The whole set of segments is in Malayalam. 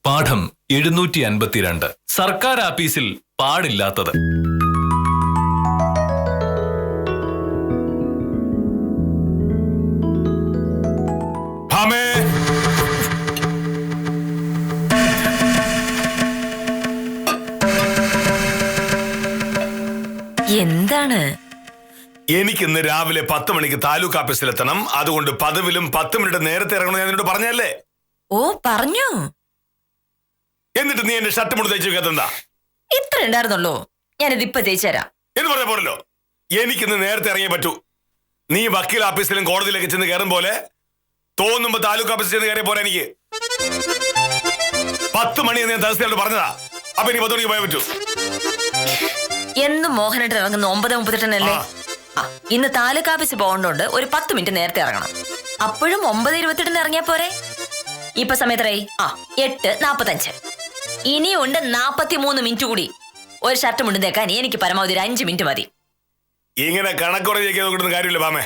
പാഠം 752. സർക്കാർ ആപ്പീസിൽ പാടില്ലാത്തത്. എന്താണ്? എനിക്കിന്ന് രാവിലെ 10 മണിക്ക് താലൂക്ക് ഓഫീസിലെത്തണം. അതുകൊണ്ട് പതിവിലും 10 മിനിറ്റ് നേരത്തെ ഇറങ്ങണം ഞാൻ നിന്നോട് പറഞ്ഞല്ലേ? ഓ, പറഞ്ഞു. എന്നിട്ട് നീ എന്റെ ഷർട്ട് മുടി തയ്ച്ചു വെക്കാത്തെന്താ? ഇത്ര ഉണ്ടായിരുന്നുള്ളൂ, ഞാനിത് ഇപ്പൊ തേച്ചു തരാം എന്ന് പറഞ്ഞ പോലല്ലോ. എനിക്കിന്ന് നേരത്തെ ഇറങ്ങിയേ പറ്റൂ. നീ വക്കീൽ ഓഫീസിലും കോടതിയിലേക്ക് ചെന്ന് കയറും പോലെ തോന്നുമ്പോ താലൂക്ക് ഓഫീസിൽ ചെന്ന് കയറിയ പോലെ എനിക്ക് 10 മണി ഞാൻ തഹസിലോട് പറഞ്ഞതാ. അപ്പൊ ഇനി 10 മണിക്ക് പോയാൽ പറ്റൂ. എന്നും മോഹനായിട്ട് ഇറങ്ങുന്ന 9:38 ഇന്ന് താലൂക്ക് ഓഫീസിൽ പോകണ്ടോണ്ട് ഒരു 10 മിനിറ്റ് നേരത്തെ ഇറങ്ങണം. അപ്പോഴും 9:28 ഇറങ്ങിയാ പോരെ? ഇപ്പൊ സമയത്തേ 8:45. ഇനിയുണ്ട് 43 മിനിറ്റ് കൂടി. ഒരു ഷർട്ട് മുണ്ട് തേക്കാൻ എനിക്ക് പരമാവധി 5 മിനിറ്റ് മതി. ഇങ്ങനെ കണക്കുറയൊക്കെ നോക്കുന്ന കാര്യമില്ല പാമേ.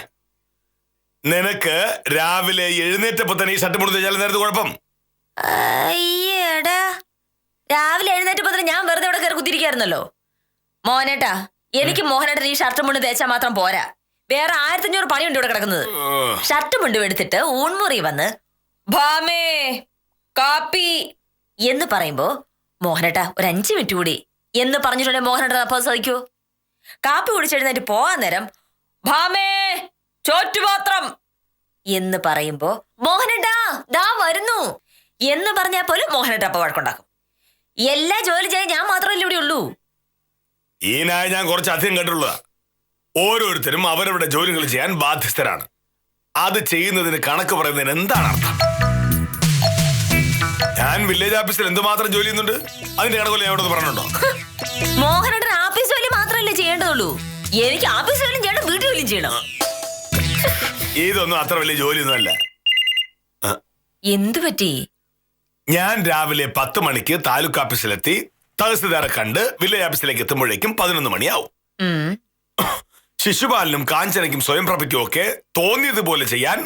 നിനക്ക് രാവിലെ എഴുന്നേറ്റപ്പോ തന്നെ ഈ ഷർട്ട് മുണ്ട് തേച്ചാലും നേരത്തെ കുഴപ്പം. അയ്യേടാ, രാവിലെ എഴുന്നേറ്റപ്പോ തന്നെ ഞാൻ വെറുതെ ഇവിടെ കയറി കുത്തിരിക്കായിരുന്നല്ലോ. മോനേട്ടാ, എനിക്ക് മോഹനേട്ടൻ ഈ ഷർട്ട് മുണ്ട് തേച്ചാൽ മാത്രം പോരാ. വേറെ 1500 പണിയുണ്ട് ഇവിടെ കിടക്കുന്നത്. ഷർട്ട് മുണ്ട് എടുത്തിട്ട് ഊൺമുറി വന്ന് ഭാമേ കാപ്പി എന്ന് പറയുമ്പോ മോഹനേട്ടാ ഒരു 5 മിനിറ്റ് കൂടി എന്ന് പറഞ്ഞിട്ടുണ്ടെങ്കിൽ മോഹനേട്ടൻ അപ്പൊ സഹിക്കൂ? കാപ്പി കുടിച്ചെഴുന്നേറ്റ് പോകാൻ നേരം ഭാമേ ചോറ്റുപാത്രം എന്ന് പറയുമ്പോ മോഹനേട്ടാ ദാ വരുന്നു എന്ന് പറഞ്ഞാൽ പോലും മോഹനേട്ട അപ്പൊ വഴക്കുണ്ടാക്കും. എല്ലാ ജോലി ചെയ്യാൻ ഞാൻ മാത്രമല്ലേ ഇവിടെ ഉള്ളൂ. ഈ നായ ഞാൻ കുറച്ച് അധികം കേട്ടുള്ളതാ. ഓരോരുത്തരും അവരവരുടെ ജോലികൾ ചെയ്യാൻ ബാധ്യസ്ഥരാണ്. അത് ചെയ്യുന്നതിന് കണക്ക് പറയുന്നതിന് എന്താണ് അർത്ഥം? ഞാൻ വില്ലേജ് ഓഫീസിൽ എന്തുമാത്രം ജോലി ചെയ്യുന്നുണ്ട്, അതിന്റെ കണക്കുകൾ ഞാൻ ഇവിടെ പറഞ്ഞിട്ടുണ്ടോ? മോഹനേട്ടൻ ആഫീസ് ജോലി മാത്രമല്ലേ ചെയ്യേണ്ടതുള്ളൂ. എനിക്ക് ആഫീസ് ജോലിയും ചെയ്യണം, വീട്ടു ജോലിയും ചെയ്യണം. ഇതൊന്നും അത്ര വലിയ ജോലിയൊന്നും അല്ല. എന്തു പറ്റി? ഞാൻ രാവിലെ 10 മണിക്ക് താലൂക്ക് ഓഫീസിലെത്തി തഹസിൽദാരെ കണ്ട് വില്ലേജ് ഓഫീസിലേക്ക് എത്തുമ്പോഴേക്കും 11 മണിയാവും. ശിശുപാലനും കാഞ്ചനയ്ക്കും സ്വയംപ്രഭയ്ക്കും ഒക്കെ തോന്നിയതുപോലെ ചെയ്യാൻ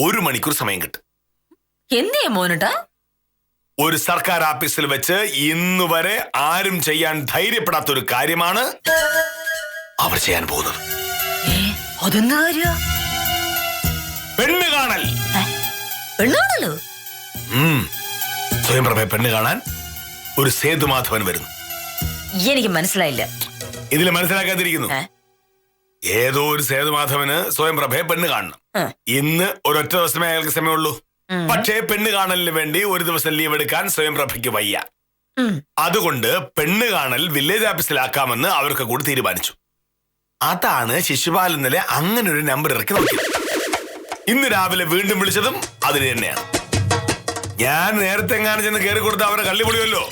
1 മണിക്കൂർ സമയം കിട്ടും. എന്തേ മോനട്ടാ? ഒരു സർക്കാർ ഓഫീസിൽ വെച്ച് ഇന്ന് വരെ ആരും ചെയ്യാൻ ധൈര്യപ്പെടാത്ത ഒരു കാര്യമാണ് അവർ ചെയ്യാൻ പോകുന്നത്. അതെന്താ കാര്യ? പെണ്ണ് കാണൽ. പെണ്ണാണല്ലോ. സ്വയംപ്രഭയെ പെണ്ണ് കാണാൻ ഒരു സേതുമാധവൻ വരുന്നു. എനിക്ക് മനസ്സിലായില്ല. ഇതിൽ മനസ്സിലാക്കാതിരിക്കുന്നു. ഏതോ ഒരു സേതുമാധവന് സ്വയംപ്രഭയെ പെണ്ണ് കാണണം. ഇന്ന് ഒരൊറ്റ ദിവസമേ അയാൾക്ക് സമയമുള്ളൂ. പക്ഷേ പെണ്ണ് കാണലിന് വേണ്ടി ഒരു ദിവസം ലീവ് എടുക്കാൻ സ്വയംപ്രഭയ്ക്ക് വയ്യ. അതുകൊണ്ട് പെണ്ണ് കാണൽ വില്ലേജ് ഓഫീസിലാക്കാമെന്ന് അവർക്ക് കൂടി തീരുമാനിച്ചു. അതാണ് ശിശുപാൽ ഇന്നലെ അങ്ങനെ ഒരു നമ്പർ ഇറക്കി നോക്കിയത്. ഇന്ന് രാവിലെ വീണ്ടും വിളിച്ചതും അതിന് തന്നെയാണ്. ഞാൻ നേരത്തെ എങ്ങാനും ചെന്ന് കയറി കൊടുത്ത് അവരെ കള്ളി പൊളിയല്ലോ.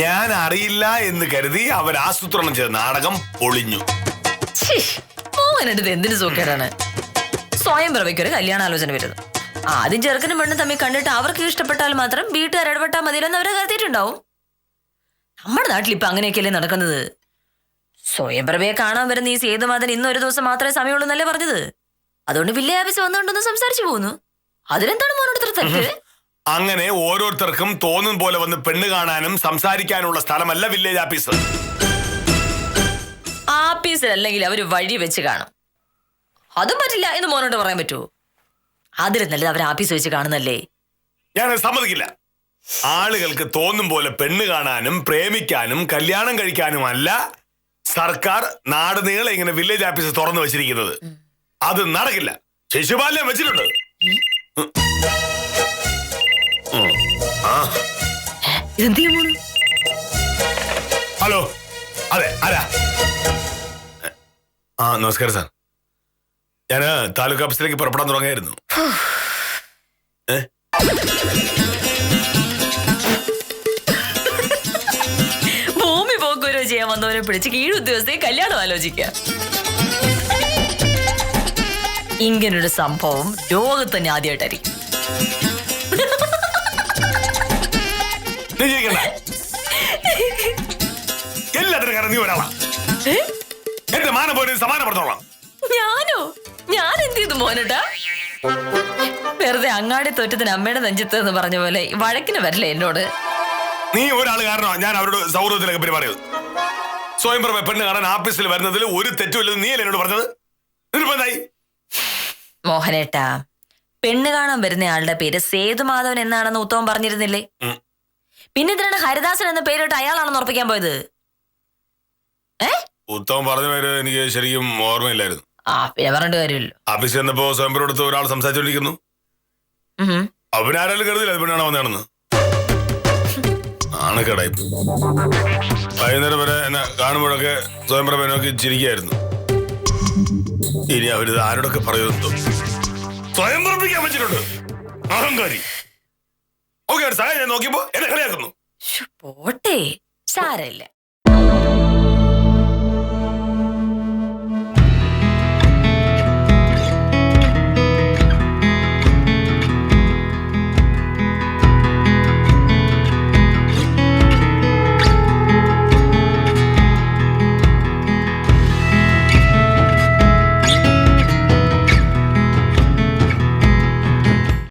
ഞാൻ അറിയില്ല എന്ന് കരുതി അവർ ആസൂത്രണം ചെയ്ത നാടകം പൊളിഞ്ഞു. മോഹനടുത്ത് എന്തിനു സൂക്കേടാണ്? സ്വയംപ്രഭയ്ക്ക് ഒരു കല്യാണാലോചന വരുന്നു. ആദ്യം ചെറുക്കനും പെണ്ണും തമ്മിൽ കണ്ടിട്ട് അവർക്ക് ഇഷ്ടപ്പെട്ടാൽ മാത്രം വീട്ടുകാർ ഇടപെട്ടാൽ മതിയെന്ന് അവരെ കരുതിയിട്ടുണ്ടാവും. നമ്മുടെ നാട്ടിൽ ഇപ്പൊ അങ്ങനെയൊക്കെയല്ലേ നടക്കുന്നത്. സ്വയംപ്രഭയെ കാണാൻ വരുന്ന ഈ സേതുമാധവൻ ഇന്ന് ഒരു ദിവസം മാത്രമേ സമയമുള്ളൂ എന്നല്ലേ പറഞ്ഞത്. അതുകൊണ്ട് വില്ലേജ് ഓഫീസ് വന്നുകൊണ്ടൊന്ന് സംസാരിച്ചു പോകുന്നു. അതിനെന്താണ് മോനോട് തെറ്റ്? അങ്ങനെ ഓരോരുത്തർക്കും തോന്നും പോലെ വന്ന് പെണ്ണ് കാണാനും സംസാരിക്കാനുള്ള സ്ഥലമല്ല വില്ലേജ് ഓഫീസ്. ആഫീസിലല്ലെങ്കിൽ അവര് വഴി വെച്ച് കാണും. അതും പറ്റില്ല എന്ന് മോനോട് പറയാൻ പറ്റുമോ? അതിൽ നല്ലത് അവർ ആഫീസ് വെച്ച് കാണുന്നല്ലേ. ഞാൻ സമ്മതിക്കില്ല. ആളുകൾക്ക് തോന്നും പോലെ പെണ്ണ് കാണാനും പ്രേമിക്കാനും കല്യാണം കഴിക്കാനുമല്ല സർക്കാർ നാട് നീളെ ഇങ്ങനെ വില്ലേജ് ഓഫീസ് തുറന്നു വെച്ചിരിക്കുന്നത്. അത് നടക്കില്ല. ശിശുപാലനെ വെച്ചിട്ടുണ്ട്. ഹലോ, അതെ ആരാ? നമസ്കാരം സാർ. ഞാന് താലൂക്ക് ഓഫീസിലേക്ക് പുറപ്പെടാൻ തുടങ്ങിയായിരുന്നു. ഭൂമി പോക്കുവരവ് ചെയ്യാൻ വന്നവരെ പിടിച്ച് കീഴുദ്യോഗസ്ഥയെ കല്യാണം ആലോചിക്കാം. ഇങ്ങനൊരു സംഭവം ലോകത്ത് തന്നെ ആദ്യമായിട്ടായിരിക്കും. എല്ലാത്തിനും കാരണം നീ ഒരാളാ. എന്റെ മാനം പോലെ സമാനപ്പെടുത്തോളാം. ഞാനോ? ഞാൻ എന്ത് ചെയ്തു മോനട്ടാ? വെറുതെ അങ്ങാടി തോറ്റത്തിന് അമ്മയുടെ നെഞ്ചത്ത് എന്ന് പറഞ്ഞ പോലെ വഴക്കിന് വരില്ലേ എന്നോട്. നീ ഒരാൾ കാരണമാണ് ഞാൻ അവരോട് സൗഹൃദത്തിലൊക്കെ പെരുമാറിയത്. സ്വയംപ്രഭ പെണ്ണ് കാണാൻ ആഫീസിൽ വരുന്നതിൽ ഒരു തെറ്റുമില്ലെന്ന് നീ അല്ലേ എന്നോട് പറഞ്ഞത്? എന്നിട്ടിപ്പോ എന്തായി? മോഹനേട്ടാ, പെണ്ണ് കാണാൻ വരുന്ന ആളുടെ പേര് സേതുമാധവൻ എന്നാണെന്ന് ഉത്തമൻ പറഞ്ഞിരുന്നില്ലേ? പിന്നെ ഇതിനാണ് ഹരിദാസൻ എന്ന പേരിട്ട് അയാളാണെന്ന് ഉറപ്പിക്കാൻ പോയത്? ഉത്തമൻ പറഞ്ഞ പേര് എനിക്ക് ശരിക്കും ഓർമ്മയില്ലായിരുന്നു. പിന്നെ പറഞ്ഞിട്ട് കാര്യമില്ലല്ലോ. ആഫീസിൽ ചെന്നപ്പോ സ്വയംപ്രഭടുത്ത് ഒരാൾ സംസാരിച്ചോണ്ടിരിക്കുന്നു. അവനാരാലും കരുതില്ല അത് പെണ്ണാണ് വന്നതാണെന്ന്. ആണക്കേടായി. വൈകുന്നേരം വരെ എന്നെ കാണുമ്പോഴൊക്കെ സ്വയംപ്രഭ നോക്കി ചിരിക്കായിരുന്നു. ഇനി അവരിത് ആരോടൊക്കെ പറയുന്നു? സ്വയം പ്രഭിക്കാൻ വെച്ചിട്ടുണ്ട് അഹങ്കാരി. ഓക്കെ, സഹായം ഞാൻ നോക്കിയപ്പോ എന്നെ കളിയാക്കുന്നു. പോട്ടെ, സാരമില്ല.